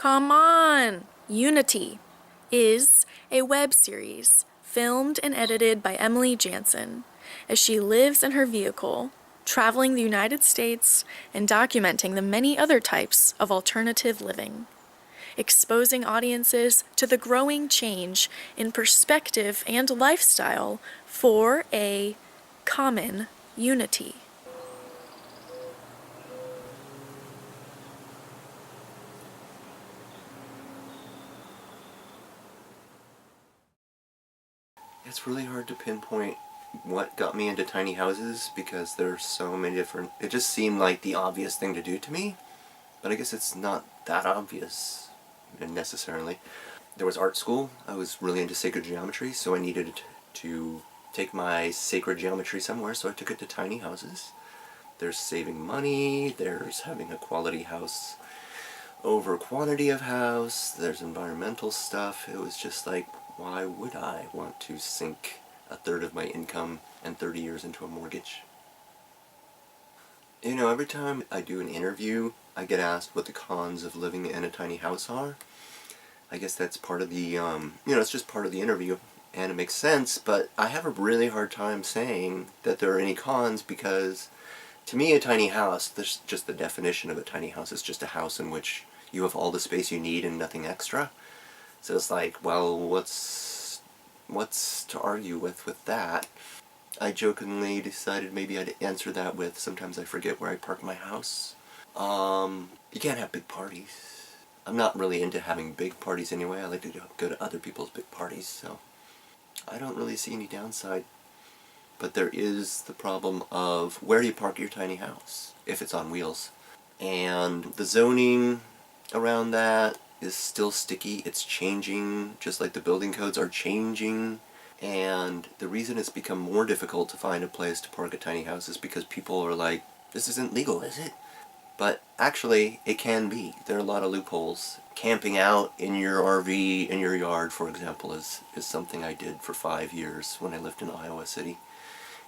Come on! Unity is a web series filmed and edited by Emily Jansen as she lives in her vehicle, traveling the United States and documenting the many other types of alternative living, exposing audiences to the growing change in perspective and lifestyle for a common unity. It's really hard to pinpoint what got me into tiny houses because there's so many different... It just seemed like the obvious thing to do to me, but I guess it's not that obvious necessarily. There was art school. I was really into sacred geometry, so I needed to take my sacred geometry somewhere, so I took it to tiny houses. There's saving money, there's having a quality house over quantity of house, there's environmental stuff. It was just like, why would I want to sink a third of my income and 30 years into a mortgage? You know, every time I do an interview, I get asked what the cons of living in a tiny house are. I guess that's part of the, it's just part of the interview, and it makes sense, but I have a really hard time saying that there are any cons because, to me, a tiny house, this just the definition of a tiny house is just a house in which you have all the space you need and nothing extra. So it's like, well, what's to argue with that? I jokingly decided maybe I'd answer that with, sometimes I forget where I park my house. You can't have big parties. I'm not really into having big parties anyway. I like to go to other people's big parties, so I don't really see any downside. But there is the problem of where do you park your tiny house if it's on wheels. And the zoning around that is still sticky. It's changing, just like the building codes are changing. And the reason it's become more difficult to find a place to park a tiny house is because people are like, this isn't legal, is it? But actually, it can be. There are a lot of loopholes. Camping out in your RV, in your yard, for example, is something I did for 5 years when I lived in Iowa City.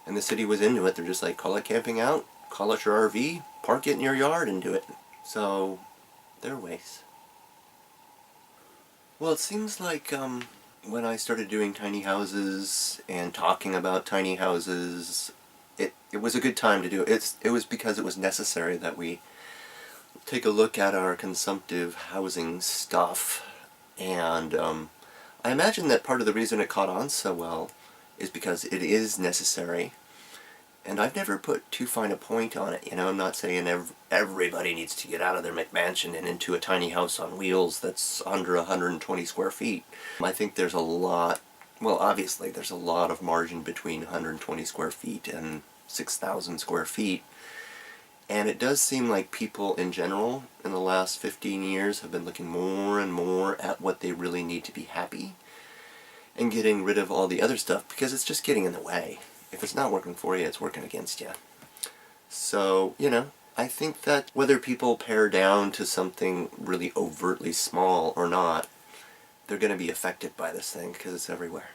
And the city was into it. They're just like, call it camping out, call it your RV, park it in your yard and do it. So, there are ways. Well, it seems like when I started doing tiny houses and talking about tiny houses, it was a good time to do it. It was because it was necessary that we take a look at our consumptive housing stuff. And I imagine that part of the reason it caught on so well is because it is necessary. And I've never put too fine a point on it, you know. I'm not saying everybody needs to get out of their McMansion and into a tiny house on wheels that's under 120 square feet. I think there's a lot, well, obviously there's a lot of margin between 120 square feet and 6,000 square feet. And it does seem like people in general in the last 15 years have been looking more and more at what they really need to be happy and getting rid of all the other stuff because it's just getting in the way. If it's not working for you, it's working against you. So, you know, I think that whether people pare down to something really overtly small or not, they're going to be affected by this thing because it's everywhere.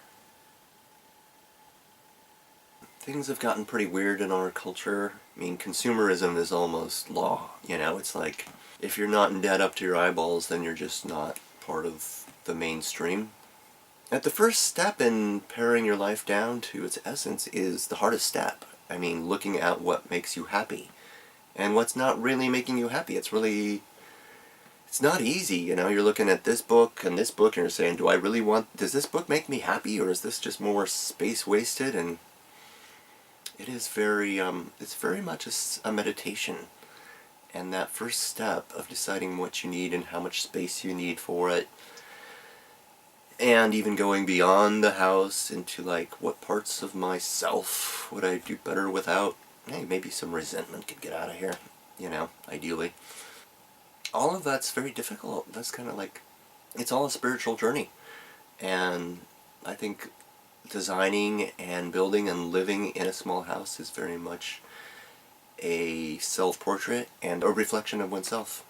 Things have gotten pretty weird in our culture. I mean, consumerism is almost law, you know? It's like, if you're not in debt up to your eyeballs, then you're just not part of the mainstream. At the first step in paring your life down to its essence is the hardest step. I mean, looking at what makes you happy. And what's not really making you happy. It's not easy, you know? You're looking at this book and you're saying, does this book make me happy, or is this just more space wasted? And it is it's very much a meditation. And that first step of deciding what you need and how much space you need for it, and even going beyond the house into like, what parts of myself would I do better without? Hey, maybe some resentment could get out of here, you know, ideally. All of that's very difficult. That's kind of like, it's all a spiritual journey. And I think designing and building and living in a small house is very much a self-portrait and a reflection of oneself.